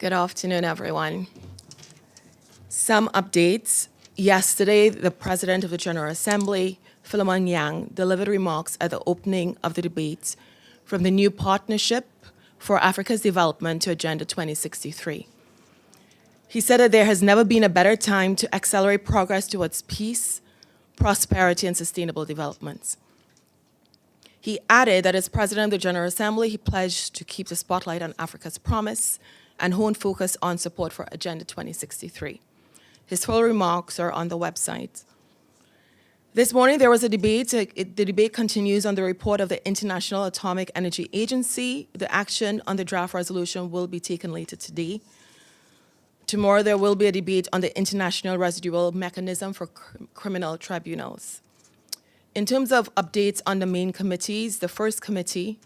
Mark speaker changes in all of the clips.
Speaker 1: Good afternoon, everyone. Some updates. Yesterday, the President of the General Assembly, Philemon Yang, delivered remarks at the opening of the debate from the new Partnership for Africa's Development to Agenda 2063. He said that there has never been a better time to accelerate progress towards peace, prosperity, and sustainable development. He added that as President of the General Assembly, he pledged to keep the spotlight on Africa's promise and hone focus on support for Agenda 2063. His full remarks are on the website. This morning there was a debate. The debate continues on the report of the International Atomic Energy Agency. The action on the draft resolution will be taken later today. Tomorrow there will be a debate on the International Residual Mechanism for Criminal Tribunals. In terms of updates on the main committees, the first committee,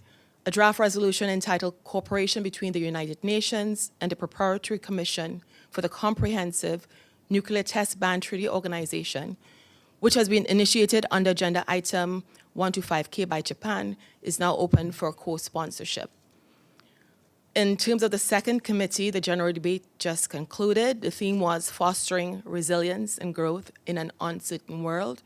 Speaker 1: a draft resolution entitled Cooperation between the United Nations and the Preparatory Commission for the Comprehensive Nuclear Test Ban Treaty Organization, which has been initiated under Agenda Item 125K by Japan, is now open for co-sponsorship. In terms of the second committee, the general debate just concluded. The theme was Fostering Resilience and Growth in an Uncertain World.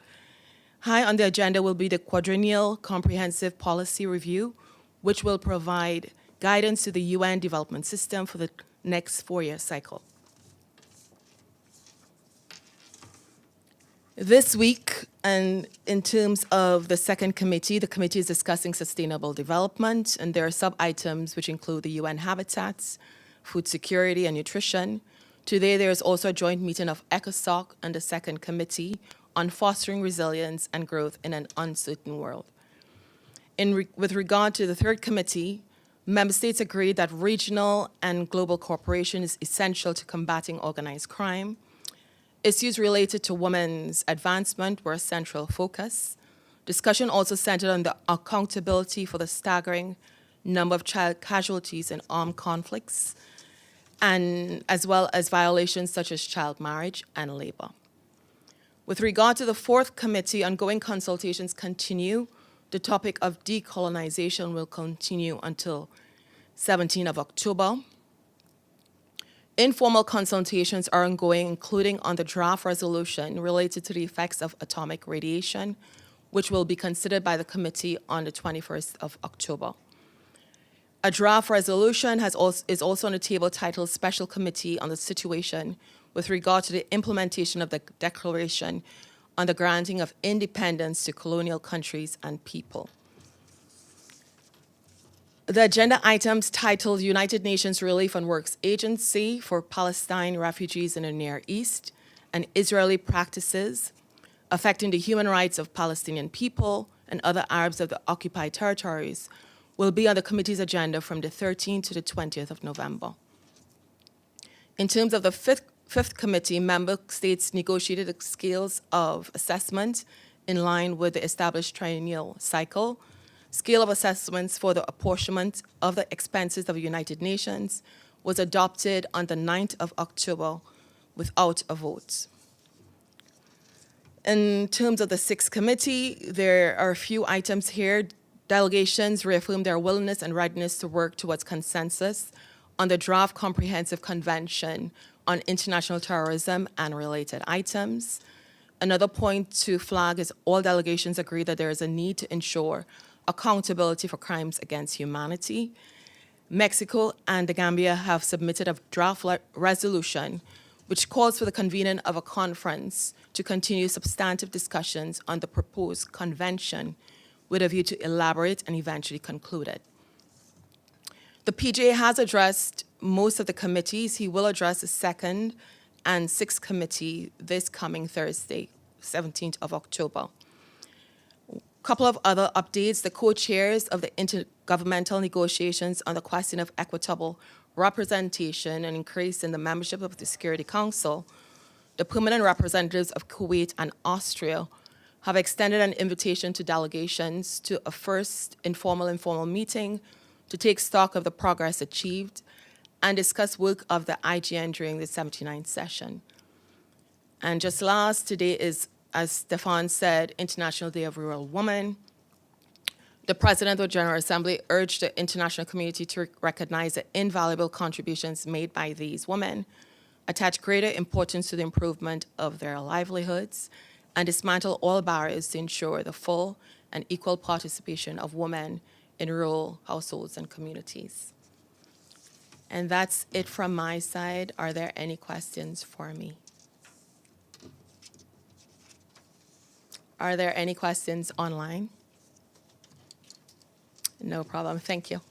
Speaker 1: High on the agenda will be the Quadrennial Comprehensive Policy Review, which will provide guidance to the UN development system for the next 4-year cycle. This week, and in terms of the second committee, the committee is discussing sustainable development, and there are sub-items which include the UN habitats, food security, and nutrition. Today, there is also a joint meeting of ECOSOC and the second committee on fostering resilience and growth in an uncertain world. With regard to the third committee, member states agreed that regional and global cooperation is essential to combating organized crime. Issues related to women's advancement were a central focus. Discussion also centered on the accountability for the staggering number of child casualties in armed conflicts, and as well as violations such as child marriage and labor. With regard to the fourth committee, ongoing consultations continue. The topic of decolonization will continue until 17th of October. Informal consultations are ongoing, including on the draft resolution related to the effects of atomic radiation, which will be considered by the committee on the 21st of October. A draft resolution is also on the table titled Special Committee on the Situation with regard to the implementation of the Declaration on the granting of independence to colonial countries and people. The agenda items titled United Nations Relief and Works Agency for Palestine Refugees in the Near East and Israeli Practices Affecting the Human Rights of Palestinian People and Other Arabs of the Occupied Territories will be on the committee's agenda from the 13th to the 20th of November. In terms of the fifth committee, member states negotiated the scales of assessment in line with the established triennial cycle. Scale of assessments for the apportionment of the expenses of the United Nations was adopted on the 9th of October without a vote. In terms of the sixth committee, there are a few items here. Delegations reaffirmed their willingness and readiness to work towards consensus on the draft comprehensive convention on international terrorism and related items. Another point to flag is all delegations agree that there is a need to ensure accountability for crimes against humanity. Mexico and the Gambia have submitted a draft resolution which calls for the convening of a conference to continue substantive discussions on the proposed convention with a view to elaborate and eventually conclude it. The PGA has addressed most of the committees. He will address the second and sixth committee this coming Thursday, 17th of October. A couple of other updates. The co-chairs of the intergovernmental negotiations on the question of equitable representation and increase in the membership of the Security Council, the permanent representatives of Kuwait and Austria have extended an invitation to delegations to a first informal meeting to take stock of the progress achieved and discuss work of the IGN during the 79th session. And just last, today is, as Stefan said, International Day of Rural Women. The President of the General Assembly urged the international community to recognize the invaluable contributions made by these women, attach greater importance to the improvement of their livelihoods, and dismantle all barriers to ensure the full and equal participation of women in rural households and communities. And that's it from my side. Are there any questions for me? Are there any questions online? No problem. Thank you.